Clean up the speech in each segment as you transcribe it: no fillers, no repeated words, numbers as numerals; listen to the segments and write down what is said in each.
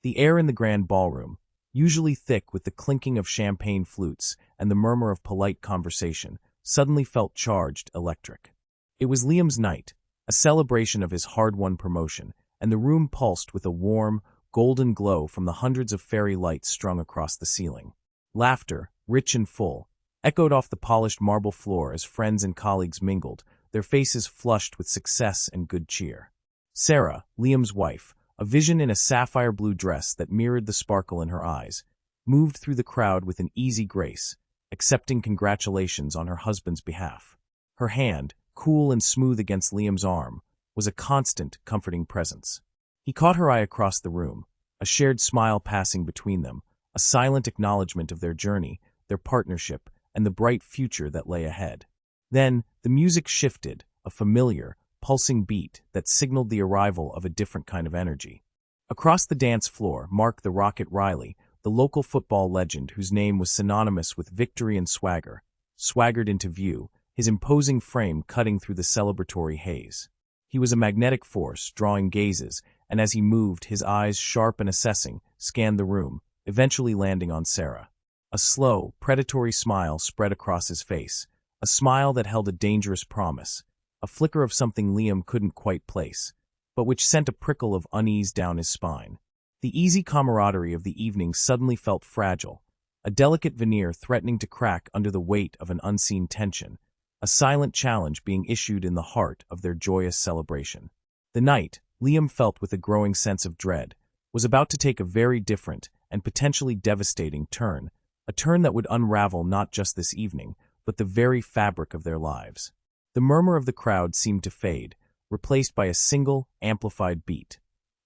The air in the grand ballroom, usually thick with the clinking of champagne flutes and the murmur of polite conversation, suddenly felt charged, electric. It was Liam's night, a celebration of his hard-won promotion, and the room pulsed with a warm, golden glow from the hundreds of fairy lights strung across the ceiling. Laughter, rich and full, echoed off the polished marble floor as friends and colleagues mingled, their faces flushed with success and good cheer. Sarah, Liam's wife, a vision in a sapphire blue dress that mirrored the sparkle in her eyes, moved through the crowd with an easy grace, accepting congratulations on her husband's behalf. Her hand, cool and smooth against Liam's arm, was a constant, comforting presence. He caught her eye across the room, a shared smile passing between them, a silent acknowledgement of their journey, their partnership, and the bright future that lay ahead. Then, the music shifted, a familiar, pulsing beat that signaled the arrival of a different kind of energy. Across the dance floor, Mark the Rocket Riley, the local football legend whose name was synonymous with victory and swagger, swaggered into view, his imposing frame cutting through the celebratory haze. He was a magnetic force, drawing gazes, and as he moved, his eyes, sharp and assessing, scanned the room, eventually landing on Sarah. A slow, predatory smile spread across his face, a smile that held a dangerous promise, a flicker of something Liam couldn't quite place, but which sent a prickle of unease down his spine. The easy camaraderie of the evening suddenly felt fragile, a delicate veneer threatening to crack under the weight of an unseen tension, a silent challenge being issued in the heart of their joyous celebration. The night, Liam felt with a growing sense of dread, was about to take a very different and potentially devastating turn, a turn that would unravel not just this evening, but the very fabric of their lives. The murmur of the crowd seemed to fade, replaced by a single, amplified beat,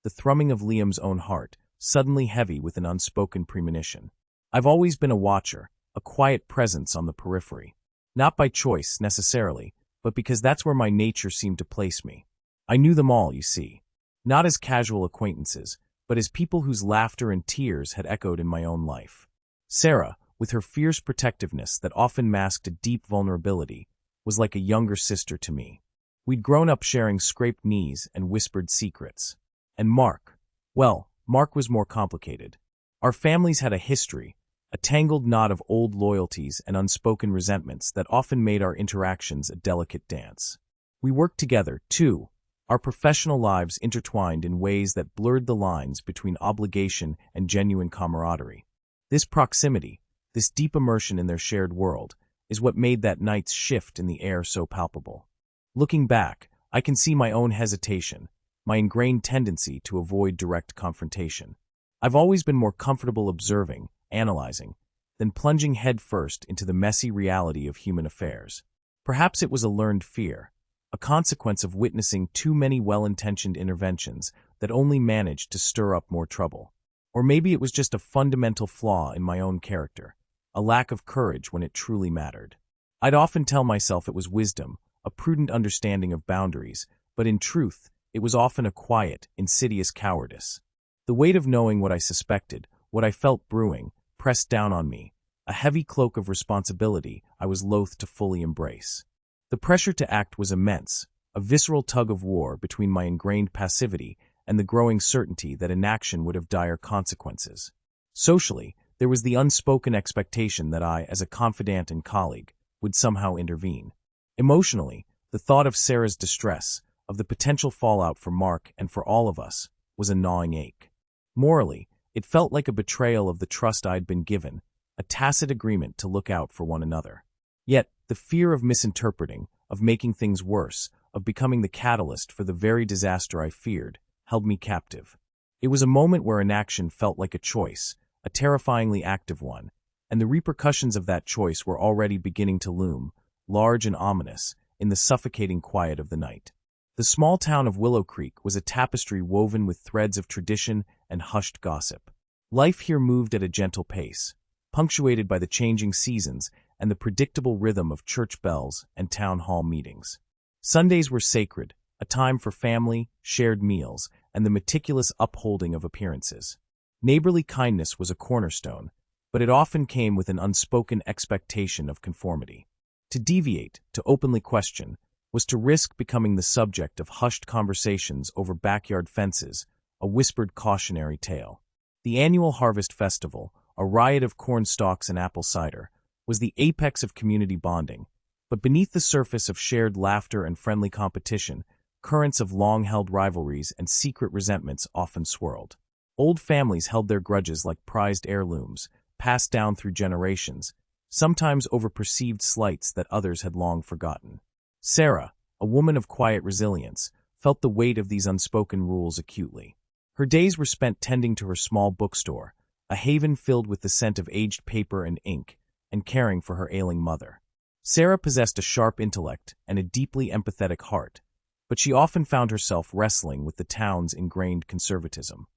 the thrumming of Liam's own heart, suddenly heavy with an unspoken premonition. I've always been a watcher, a quiet presence on the periphery. Not by choice, necessarily, but because that's where my nature seemed to place me. I knew them all, you see. Not as casual acquaintances, but as people whose laughter and tears had echoed in my own life. Sarah, with her fierce protectiveness that often masked a deep vulnerability, was like a younger sister to me. We'd grown up sharing scraped knees and whispered secrets. And Mark was more complicated. Our families had a history, a tangled knot of old loyalties and unspoken resentments that often made our interactions a delicate dance. We worked together, too, our professional lives intertwined in ways that blurred the lines between obligation and genuine camaraderie. This proximity, this deep immersion in their shared world, is what made that night's shift in the air so palpable. Looking back, I can see my own hesitation, my ingrained tendency to avoid direct confrontation. I've always been more comfortable observing, analyzing, than plunging headfirst into the messy reality of human affairs. Perhaps it was a learned fear, a consequence of witnessing too many well-intentioned interventions that only managed to stir up more trouble. Or maybe it was just a fundamental flaw in my own character, a lack of courage when it truly mattered. I'd often tell myself it was wisdom, a prudent understanding of boundaries, but in truth, it was often a quiet, insidious cowardice. The weight of knowing what I suspected, what I felt brewing, pressed down on me, a heavy cloak of responsibility I was loath to fully embrace. The pressure to act was immense, a visceral tug-of-war between my ingrained passivity and the growing certainty that inaction would have dire consequences. Socially, there was the unspoken expectation that I, as a confidant and colleague, would somehow intervene. Emotionally, the thought of Sarah's distress, of the potential fallout for Mark and for all of us, was a gnawing ache. Morally, it felt like a betrayal of the trust I'd been given, a tacit agreement to look out for one another. Yet, the fear of misinterpreting, of making things worse, of becoming the catalyst for the very disaster I feared, held me captive. It was a moment where inaction felt like a choice, a terrifyingly active one, and the repercussions of that choice were already beginning to loom, large and ominous, in the suffocating quiet of the night. The small town of Willow Creek was a tapestry woven with threads of tradition and hushed gossip. Life here moved at a gentle pace, punctuated by the changing seasons and the predictable rhythm of church bells and town hall meetings. Sundays were sacred, a time for family, shared meals, and the meticulous upholding of appearances. Neighborly kindness was a cornerstone, but it often came with an unspoken expectation of conformity. To deviate, to openly question, was to risk becoming the subject of hushed conversations over backyard fences, a whispered cautionary tale. The annual Harvest Festival, a riot of corn stalks and apple cider, was the apex of community bonding, but beneath the surface of shared laughter and friendly competition, currents of long-held rivalries and secret resentments often swirled. Old families held their grudges like prized heirlooms, passed down through generations, sometimes over perceived slights that others had long forgotten. Sarah, a woman of quiet resilience, felt the weight of these unspoken rules acutely. Her days were spent tending to her small bookstore, a haven filled with the scent of aged paper and ink, and caring for her ailing mother. Sarah possessed a sharp intellect and a deeply empathetic heart, but she often found herself wrestling with the town's ingrained conservatism.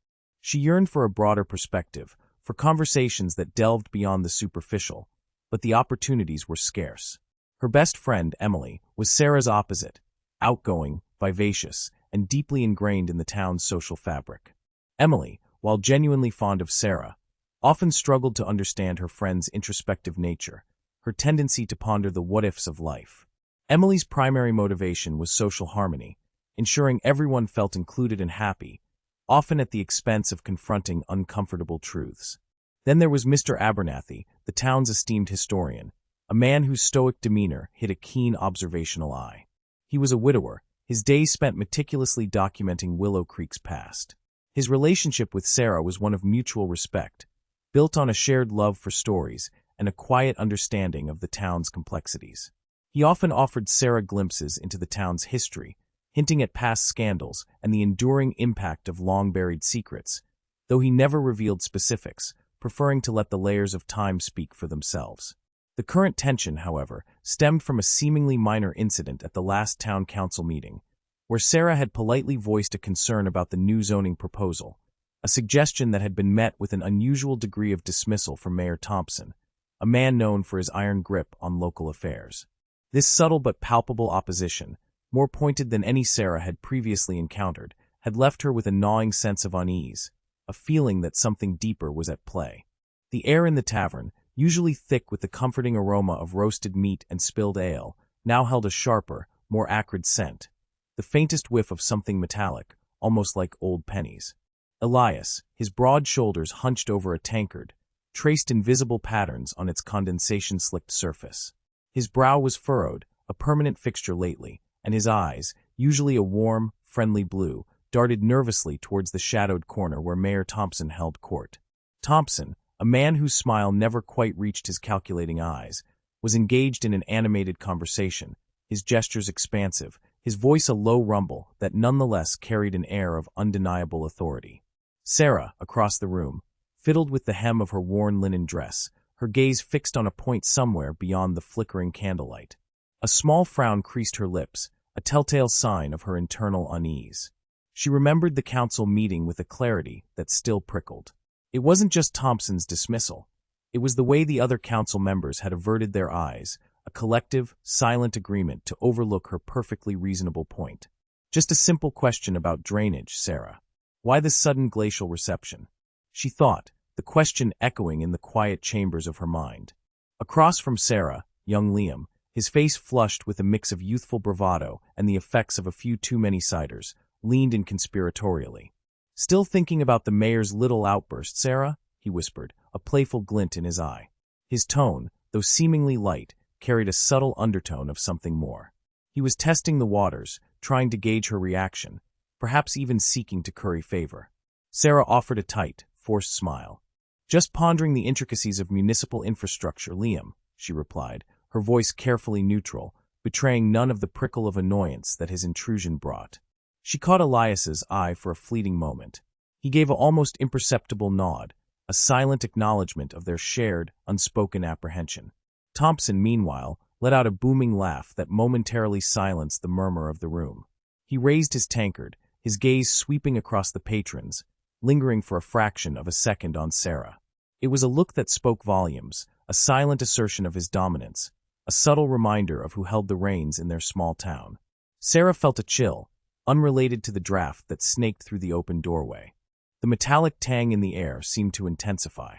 She yearned for a broader perspective, for conversations that delved beyond the superficial, but the opportunities were scarce. Her best friend, Emily, was Sarah's opposite, outgoing, vivacious, and deeply ingrained in the town's social fabric. Emily, while genuinely fond of Sarah, often struggled to understand her friend's introspective nature, her tendency to ponder the what-ifs of life. Emily's primary motivation was social harmony, ensuring everyone felt included and happy, often at the expense of confronting uncomfortable truths. Then there was Mr. Abernathy, the town's esteemed historian, a man whose stoic demeanor hid a keen observational eye. He was a widower, his days spent meticulously documenting Willow Creek's past. His relationship with Sarah was one of mutual respect, built on a shared love for stories and a quiet understanding of the town's complexities. He often offered Sarah glimpses into the town's history, hinting at past scandals and the enduring impact of long-buried secrets, though he never revealed specifics, preferring to let the layers of time speak for themselves. The current tension, however, stemmed from a seemingly minor incident at the last town council meeting, where Sarah had politely voiced a concern about the new zoning proposal, a suggestion that had been met with an unusual degree of dismissal from Mayor Thompson, a man known for his iron grip on local affairs. This subtle but palpable opposition, more pointed than any Sarah had previously encountered, had left her with a gnawing sense of unease, a feeling that something deeper was at play. The air in the tavern, usually thick with the comforting aroma of roasted meat and spilled ale, now held a sharper, more acrid scent, the faintest whiff of something metallic, almost like old pennies. Elias, his broad shoulders hunched over a tankard, traced invisible patterns on its condensation-slicked surface. His brow was furrowed, a permanent fixture lately, and his eyes, usually a warm, friendly blue, darted nervously towards the shadowed corner where Mayor Thompson held court. Thompson, a man whose smile never quite reached his calculating eyes, was engaged in an animated conversation, his gestures expansive, his voice a low rumble that nonetheless carried an air of undeniable authority. Sarah, across the room, fiddled with the hem of her worn linen dress, her gaze fixed on a point somewhere beyond the flickering candlelight. A small frown creased her lips, a telltale sign of her internal unease. She remembered the council meeting with a clarity that still prickled. It wasn't just Thompson's dismissal. It was the way the other council members had averted their eyes, a collective, silent agreement to overlook her perfectly reasonable point. Just a simple question about drainage, Sarah. Why this sudden glacial reception? She thought, the question echoing in the quiet chambers of her mind. Across from Sarah, young Liam, his face flushed with a mix of youthful bravado and the effects of a few too many ciders, leaned in conspiratorially. "Still thinking about the mayor's little outburst, Sarah?" he whispered, a playful glint in his eye. His tone, though seemingly light, carried a subtle undertone of something more. He was testing the waters, trying to gauge her reaction, perhaps even seeking to curry favor. Sarah offered a tight, forced smile. "Just pondering the intricacies of municipal infrastructure, Liam," she replied, her voice carefully neutral, betraying none of the prickle of annoyance that his intrusion brought. She caught Elias's eye for a fleeting moment. He gave an almost imperceptible nod, a silent acknowledgement of their shared, unspoken apprehension. Thompson, meanwhile, let out a booming laugh that momentarily silenced the murmur of the room. He raised his tankard, his gaze sweeping across the patrons, lingering for a fraction of a second on Sarah. It was a look that spoke volumes, a silent assertion of his dominance, a subtle reminder of who held the reins in their small town. Sarah felt a chill, unrelated to the draft that snaked through the open doorway. The metallic tang in the air seemed to intensify.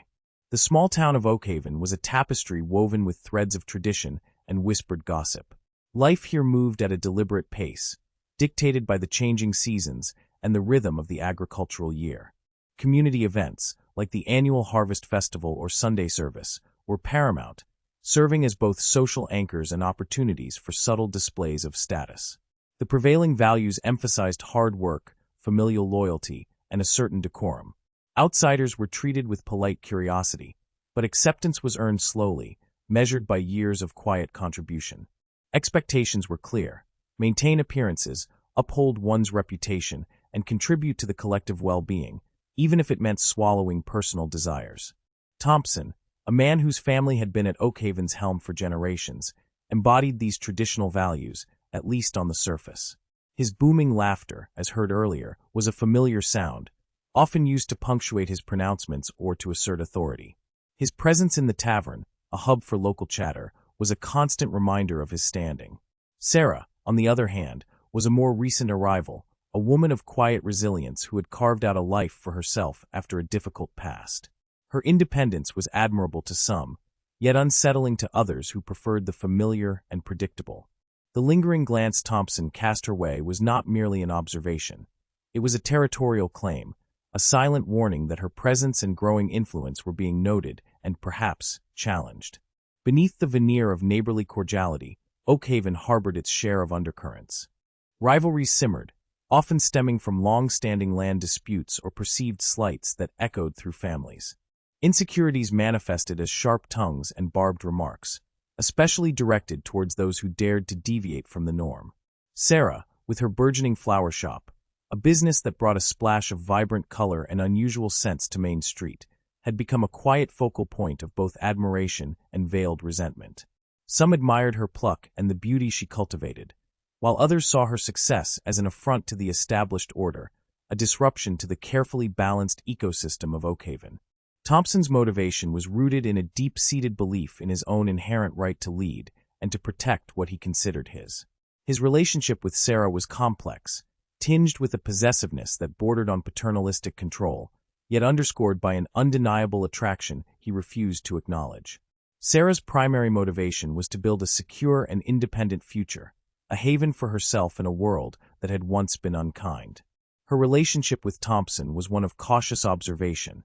The small town of Oakhaven was a tapestry woven with threads of tradition and whispered gossip. Life here moved at a deliberate pace, dictated by the changing seasons and the rhythm of the agricultural year. Community events, like the annual harvest festival or Sunday service, were paramount, serving as both social anchors and opportunities for subtle displays of status. The prevailing values emphasized hard work, familial loyalty, and a certain decorum. Outsiders were treated with polite curiosity, but acceptance was earned slowly, measured by years of quiet contribution. Expectations were clear: maintain appearances, uphold one's reputation, and contribute to the collective well-being, even if it meant swallowing personal desires. Thompson, a man whose family had been at Oakhaven's helm for generations, embodied these traditional values, at least on the surface. His booming laughter, as heard earlier, was a familiar sound, often used to punctuate his pronouncements or to assert authority. His presence in the tavern, a hub for local chatter, was a constant reminder of his standing. Sarah, on the other hand, was a more recent arrival, a woman of quiet resilience who had carved out a life for herself after a difficult past. Her independence was admirable to some, yet unsettling to others who preferred the familiar and predictable. The lingering glance Thompson cast her way was not merely an observation. It was a territorial claim, a silent warning that her presence and growing influence were being noted and perhaps challenged. Beneath the veneer of neighborly cordiality, Oakhaven harbored its share of undercurrents. Rivalries simmered, often stemming from long-standing land disputes or perceived slights that echoed through families. Insecurities manifested as sharp tongues and barbed remarks, especially directed towards those who dared to deviate from the norm. Sarah, with her burgeoning flower shop, a business that brought a splash of vibrant color and unusual scents to Main Street, had become a quiet focal point of both admiration and veiled resentment. Some admired her pluck and the beauty she cultivated, while others saw her success as an affront to the established order, a disruption to the carefully balanced ecosystem of Oakhaven. Thompson's motivation was rooted in a deep-seated belief in his own inherent right to lead and to protect what he considered his. His relationship with Sarah was complex, tinged with a possessiveness that bordered on paternalistic control, yet underscored by an undeniable attraction he refused to acknowledge. Sarah's primary motivation was to build a secure and independent future, a haven for herself in a world that had once been unkind. Her relationship with Thompson was one of cautious observation,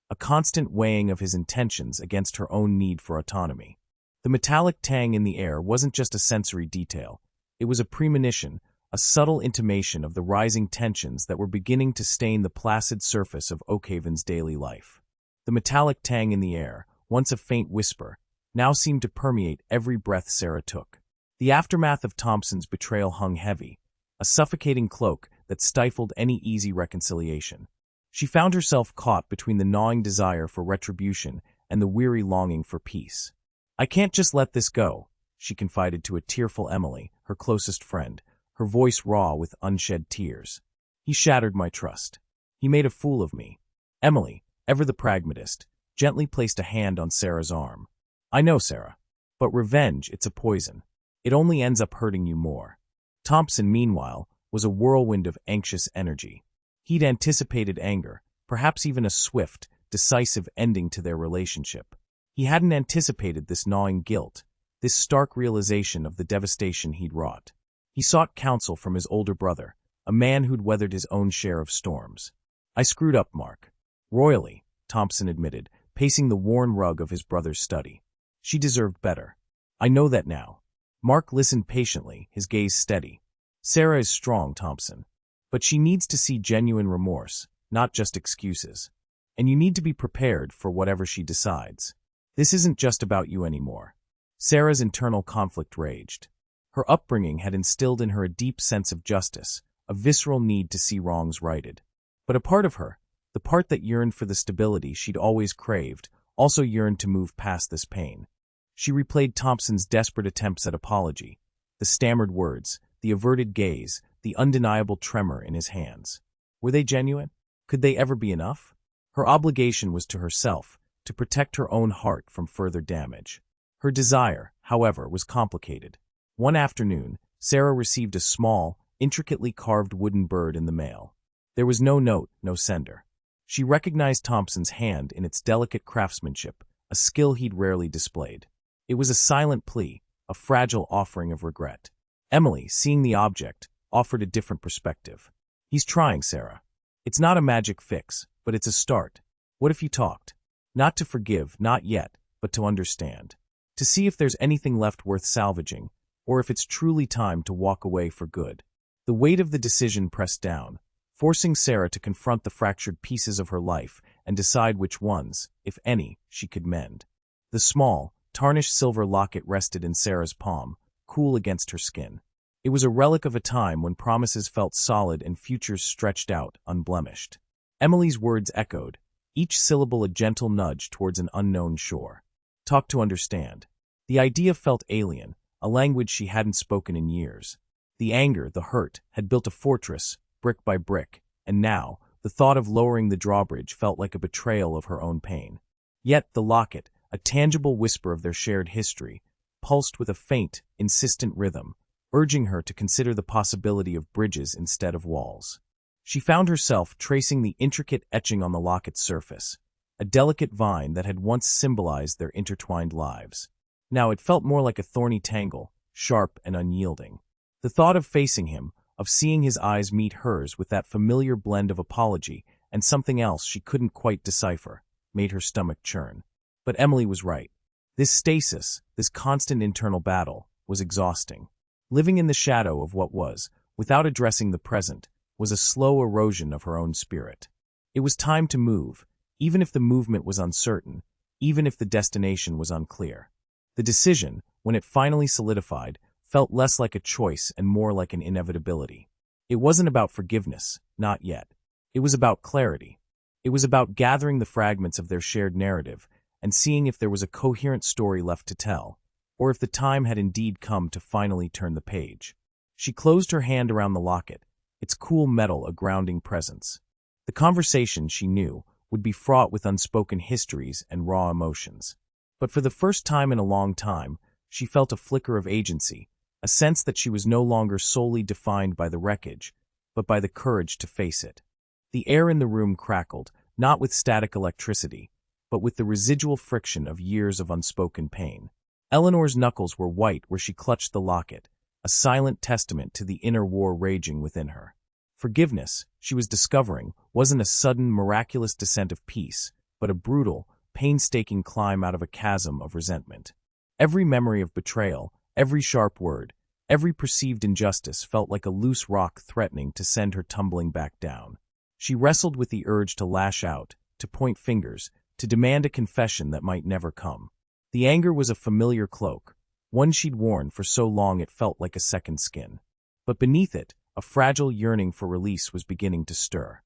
a constant weighing of his intentions against her own need for autonomy. The metallic tang in the air wasn't just a sensory detail. It was a premonition, a subtle intimation of the rising tensions that were beginning to stain the placid surface of Oakhaven's daily life. The metallic tang in the air, once a faint whisper, now seemed to permeate every breath Sarah took. The aftermath of Thompson's betrayal hung heavy, a suffocating cloak that stifled any easy reconciliation. She found herself caught between the gnawing desire for retribution and the weary longing for peace. "I can't just let this go," she confided to a tearful Emily, her closest friend, her voice raw with unshed tears. "He shattered my trust. He made a fool of me." Emily, ever the pragmatist, gently placed a hand on Sarah's arm. "I know, Sarah. But revenge, it's a poison. It only ends up hurting you more." Thompson, meanwhile, was a whirlwind of anxious energy. He'd anticipated anger, perhaps even a swift, decisive ending to their relationship. He hadn't anticipated this gnawing guilt, this stark realization of the devastation he'd wrought. He sought counsel from his older brother, a man who'd weathered his own share of storms. "I screwed up, Mark. Royally," Thompson admitted, pacing the worn rug of his brother's study. "She deserved better. I know that now." Mark listened patiently, his gaze steady. "Sarah is strong, Thompson. But she needs to see genuine remorse, not just excuses. And you need to be prepared for whatever she decides. This isn't just about you anymore." Sarah's internal conflict raged. Her upbringing had instilled in her a deep sense of justice, a visceral need to see wrongs righted. But a part of her, the part that yearned for the stability she'd always craved, also yearned to move past this pain. She replayed Thompson's desperate attempts at apology, the stammered words, the averted gaze, the undeniable tremor in his hands. Were they genuine? Could they ever be enough? Her obligation was to herself, to protect her own heart from further damage. Her desire, however, was complicated. One afternoon, Sarah received a small, intricately carved wooden bird in the mail. There was no note, no sender. She recognized Thompson's hand in its delicate craftsmanship, a skill he'd rarely displayed. It was a silent plea, a fragile offering of regret. Emily, seeing the object, offered a different perspective. "He's trying, Sarah. It's not a magic fix, but it's a start. What if he talked? Not to forgive, not yet, but to understand. To see if there's anything left worth salvaging, or if it's truly time to walk away for good. The weight of the decision pressed down, forcing Sarah to confront the fractured pieces of her life and decide which ones, if any, she could mend. The small, tarnished silver locket rested in Sarah's palm, cool against her skin. It was a relic of a time when promises felt solid and futures stretched out, unblemished. Emily's words echoed, each syllable a gentle nudge towards an unknown shore. Talk to understand. The idea felt alien, a language she hadn't spoken in years. The anger, the hurt, had built a fortress, brick by brick, and now, the thought of lowering the drawbridge felt like a betrayal of her own pain. Yet the locket, a tangible whisper of their shared history, pulsed with a faint, insistent rhythm, urging her to consider the possibility of bridges instead of walls. She found herself tracing the intricate etching on the locket's surface, a delicate vine that had once symbolized their intertwined lives. Now it felt more like a thorny tangle, sharp and unyielding. The thought of facing him, of seeing his eyes meet hers with that familiar blend of apology and something else she couldn't quite decipher, made her stomach churn. But Emily was right. This stasis, this constant internal battle, was exhausting. Living in the shadow of what was, without addressing the present, was a slow erosion of her own spirit. It was time to move, even if the movement was uncertain, even if the destination was unclear. The decision, when it finally solidified, felt less like a choice and more like an inevitability. It wasn't about forgiveness, not yet. It was about clarity. It was about gathering the fragments of their shared narrative and seeing if there was a coherent story left to tell, or if the time had indeed come to finally turn the page. She closed her hand around the locket, its cool metal a grounding presence. The conversation, she knew, would be fraught with unspoken histories and raw emotions. But for the first time in a long time, she felt a flicker of agency, a sense that she was no longer solely defined by the wreckage, but by the courage to face it. The air in the room crackled, not with static electricity, but with the residual friction of years of unspoken pain. Eleanor's knuckles were white where she clutched the locket, a silent testament to the inner war raging within her. Forgiveness, she was discovering, wasn't a sudden, miraculous descent of peace, but a brutal, painstaking climb out of a chasm of resentment. Every memory of betrayal, every sharp word, every perceived injustice felt like a loose rock threatening to send her tumbling back down. She wrestled with the urge to lash out, to point fingers, to demand a confession that might never come. The anger was a familiar cloak, one she'd worn for so long it felt like a second skin. But beneath it, a fragile yearning for release was beginning to stir.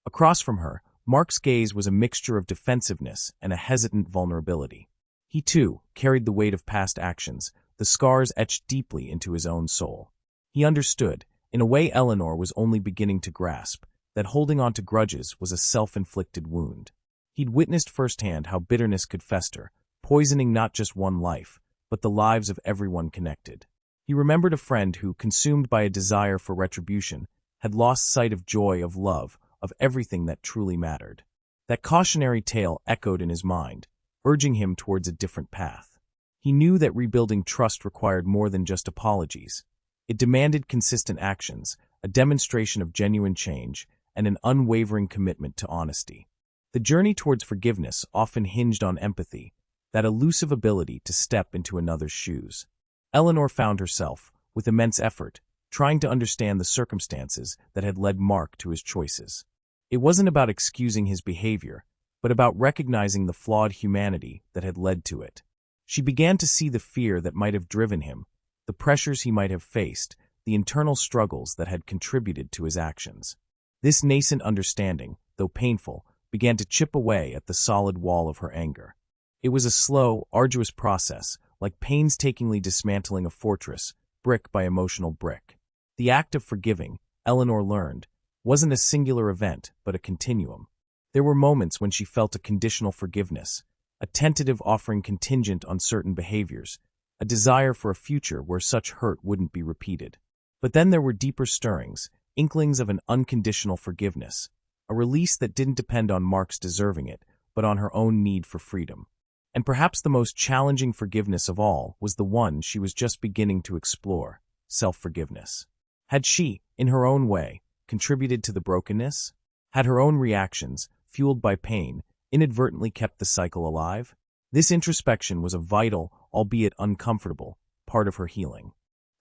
Across from her, Mark's gaze was a mixture of defensiveness and a hesitant vulnerability. He, too, carried the weight of past actions, the scars etched deeply into his own soul. He understood, in a way Eleanor was only beginning to grasp, that holding on to grudges was a self-inflicted wound. He'd witnessed firsthand how bitterness could fester, poisoning not just one life, but the lives of everyone connected. He remembered a friend who, consumed by a desire for retribution, had lost sight of joy, of love, of everything that truly mattered. That cautionary tale echoed in his mind, urging him towards a different path. He knew that rebuilding trust required more than just apologies. It demanded consistent actions, a demonstration of genuine change, and an unwavering commitment to honesty. The journey towards forgiveness often hinged on empathy, that elusive ability to step into another's shoes. Eleanor found herself, with immense effort, trying to understand the circumstances that had led Mark to his choices. It wasn't about excusing his behavior, but about recognizing the flawed humanity that had led to it. She began to see the fear that might have driven him, the pressures he might have faced, the internal struggles that had contributed to his actions. This nascent understanding, though painful, began to chip away at the solid wall of her anger. It was a slow, arduous process, like painstakingly dismantling a fortress, brick by emotional brick. The act of forgiving, Eleanor learned, wasn't a singular event, but a continuum. There were moments when she felt a conditional forgiveness, a tentative offering contingent on certain behaviors, a desire for a future where such hurt wouldn't be repeated. But then there were deeper stirrings, inklings of an unconditional forgiveness, a release that didn't depend on Mark's deserving it, but on her own need for freedom. And perhaps the most challenging forgiveness of all was the one she was just beginning to explore, self-forgiveness. Had she, in her own way, contributed to the brokenness? Had her own reactions, fueled by pain, inadvertently kept the cycle alive? This introspection was a vital, albeit uncomfortable, part of her healing.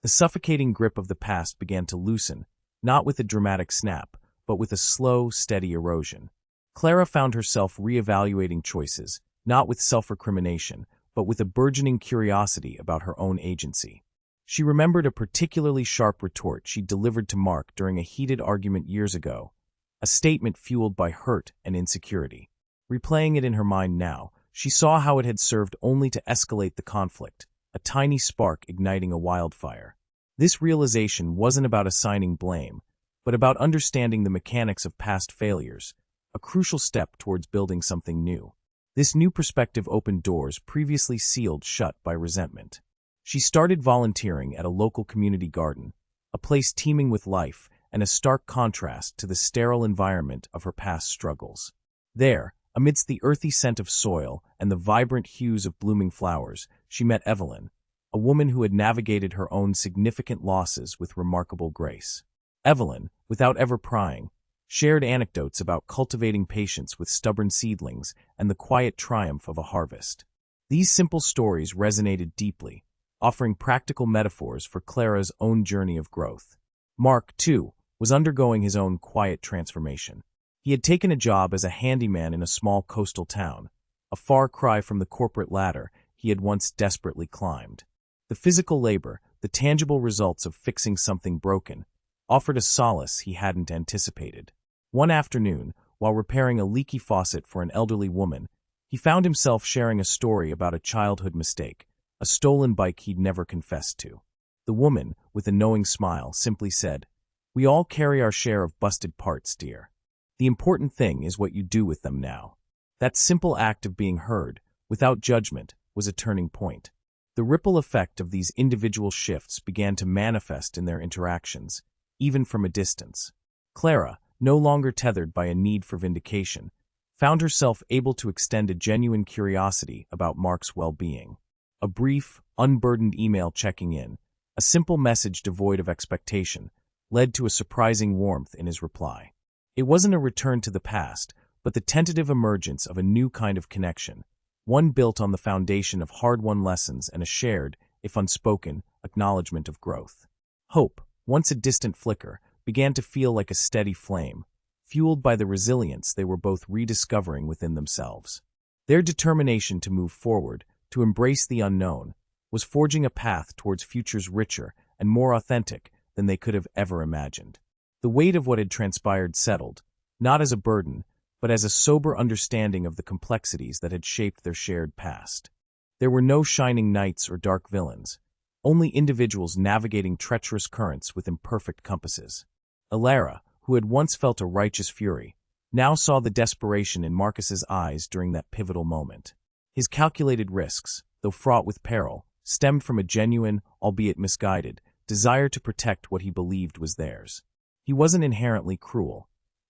The suffocating grip of the past began to loosen, not with a dramatic snap, but with a slow, steady erosion. Clara found herself reevaluating choices, not with self-recrimination, but with a burgeoning curiosity about her own agency. She remembered a particularly sharp retort she delivered to Mark during a heated argument years ago, a statement fueled by hurt and insecurity. Replaying it in her mind now, she saw how it had served only to escalate the conflict, a tiny spark igniting a wildfire. This realization wasn't about assigning blame, but about understanding the mechanics of past failures, a crucial step towards building something new. This new perspective opened doors previously sealed shut by resentment. She started volunteering at a local community garden, a place teeming with life and a stark contrast to the sterile environment of her past struggles. There, amidst the earthy scent of soil and the vibrant hues of blooming flowers, she met Evelyn, a woman who had navigated her own significant losses with remarkable grace. Evelyn, without ever prying, shared anecdotes about cultivating patience with stubborn seedlings and the quiet triumph of a harvest. These simple stories resonated deeply, offering practical metaphors for Clara's own journey of growth. Mark, too, was undergoing his own quiet transformation. He had taken a job as a handyman in a small coastal town, a far cry from the corporate ladder he had once desperately climbed. The physical labor, the tangible results of fixing something broken, offered a solace he hadn't anticipated. One afternoon, while repairing a leaky faucet for an elderly woman, he found himself sharing a story about a childhood mistake, a stolen bike he'd never confessed to. The woman, with a knowing smile, simply said, "We all carry our share of busted parts, dear. The important thing is what you do with them now." That simple act of being heard, without judgment, was a turning point. The ripple effect of these individual shifts began to manifest in their interactions, even from a distance. Clara, no longer tethered by a need for vindication, found herself able to extend a genuine curiosity about Mark's well-being. A brief, unburdened email checking in, a simple message devoid of expectation, led to a surprising warmth in his reply. It wasn't a return to the past, but the tentative emergence of a new kind of connection, one built on the foundation of hard-won lessons and a shared, if unspoken, acknowledgement of growth. Hope, once a distant flicker, began to feel like a steady flame, fueled by the resilience they were both rediscovering within themselves. Their determination to move forward, to embrace the unknown, was forging a path towards futures richer and more authentic than they could have ever imagined. The weight of what had transpired settled, not as a burden, but as a sober understanding of the complexities that had shaped their shared past. There were no shining knights or dark villains, only individuals navigating treacherous currents with imperfect compasses. Alara, who had once felt a righteous fury, now saw the desperation in Marcus's eyes during that pivotal moment. His calculated risks, though fraught with peril, stemmed from a genuine, albeit misguided, desire to protect what he believed was theirs. He wasn't inherently cruel.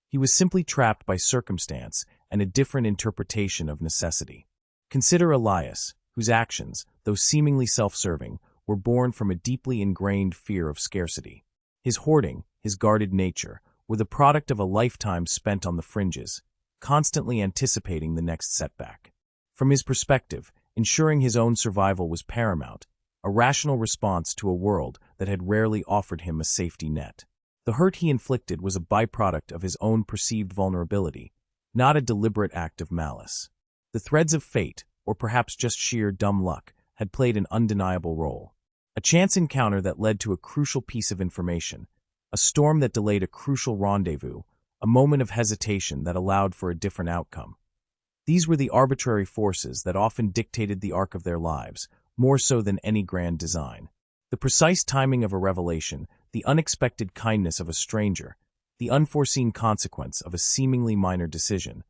He was simply trapped by circumstance and a different interpretation of necessity. Consider Elias, whose actions, though seemingly self-serving, were born from a deeply ingrained fear of scarcity. His hoarding, his guarded nature, were the product of a lifetime spent on the fringes, constantly anticipating the next setback. From his perspective, ensuring his own survival was paramount, a rational response to a world that had rarely offered him a safety net. The hurt he inflicted was a byproduct of his own perceived vulnerability, not a deliberate act of malice. The threads of fate, or perhaps just sheer dumb luck, had played an undeniable role. A chance encounter that led to a crucial piece of information, a storm that delayed a crucial rendezvous, a moment of hesitation that allowed for a different outcome. These were the arbitrary forces that often dictated the arc of their lives, more so than any grand design. The precise timing of a revelation, the unexpected kindness of a stranger, the unforeseen consequence of a seemingly minor decision,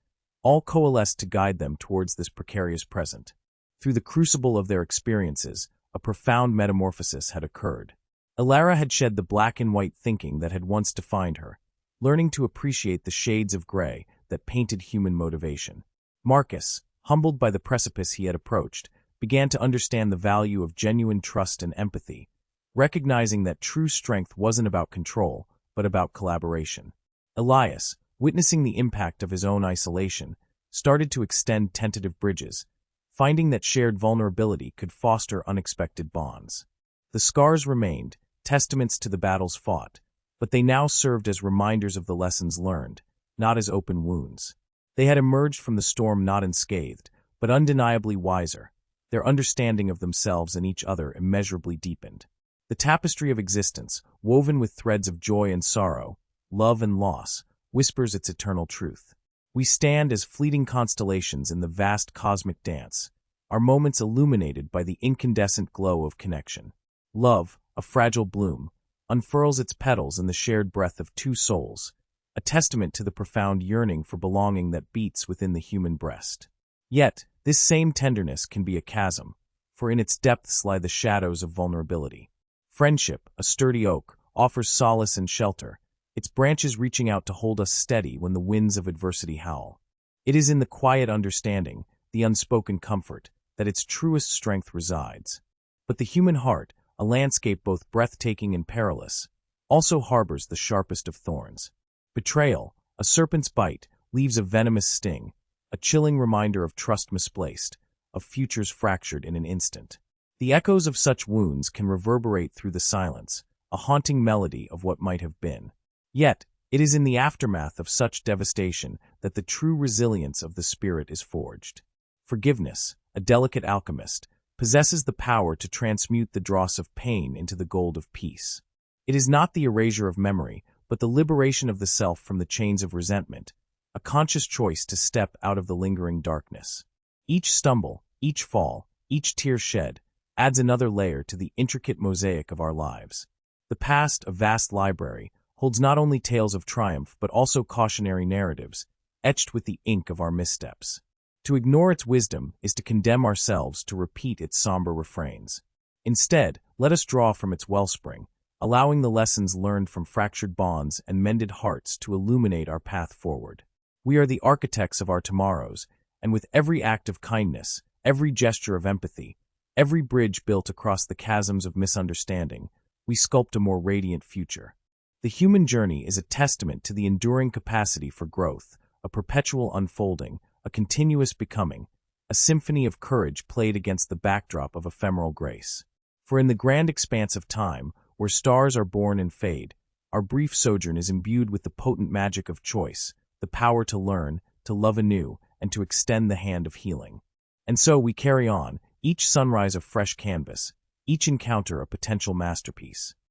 all coalesced to guide them towards this precarious present. Through the crucible of their experiences, a profound metamorphosis had occurred. Alara had shed the black and white thinking that had once defined her, learning to appreciate the shades of gray that painted human motivation. Marcus, humbled by the precipice he had approached, began to understand the value of genuine trust and empathy, recognizing that true strength wasn't about control, but about collaboration. Elias, witnessing the impact of his own isolation, started to extend tentative bridges, finding that shared vulnerability could foster unexpected bonds. The scars remained, testaments to the battles fought, but they now served as reminders of the lessons learned, not as open wounds. They had emerged from the storm not unscathed, but undeniably wiser, their understanding of themselves and each other immeasurably deepened. The tapestry of existence, woven with threads of joy and sorrow, love and loss, whispers its eternal truth. We stand as fleeting constellations in the vast cosmic dance, our moments illuminated by the incandescent glow of connection. Love, a fragile bloom, unfurls its petals in the shared breath of two souls, a testament to the profound yearning for belonging that beats within the human breast. Yet, this same tenderness can be a chasm, for in its depths lie the shadows of vulnerability. Friendship, a sturdy oak, offers solace and shelter, its branches reaching out to hold us steady when the winds of adversity howl. It is in the quiet understanding, the unspoken comfort, that its truest strength resides. But the human heart, a landscape both breathtaking and perilous, also harbors the sharpest of thorns. Betrayal, a serpent's bite, leaves a venomous sting, a chilling reminder of trust misplaced, of futures fractured in an instant. The echoes of such wounds can reverberate through the silence, a haunting melody of what might have been. Yet, it is in the aftermath of such devastation that the true resilience of the spirit is forged. Forgiveness, a delicate alchemist, possesses the power to transmute the dross of pain into the gold of peace. It is not the erasure of memory, but the liberation of the self from the chains of resentment, a conscious choice to step out of the lingering darkness. Each stumble, each fall, each tear shed, adds another layer to the intricate mosaic of our lives. The past, a vast library, holds not only tales of triumph but also cautionary narratives, etched with the ink of our missteps. To ignore its wisdom is to condemn ourselves to repeat its somber refrains. Instead, let us draw from its wellspring, allowing the lessons learned from fractured bonds and mended hearts to illuminate our path forward. We are the architects of our tomorrows, and with every act of kindness, every gesture of empathy, every bridge built across the chasms of misunderstanding, we sculpt a more radiant future. The human journey is a testament to the enduring capacity for growth, a perpetual unfolding, a continuous becoming, a symphony of courage played against the backdrop of ephemeral grace. For in the grand expanse of time, where stars are born and fade, our brief sojourn is imbued with the potent magic of choice, the power to learn, to love anew, and to extend the hand of healing. And so we carry on, each sunrise a fresh canvas, each encounter a potential masterpiece.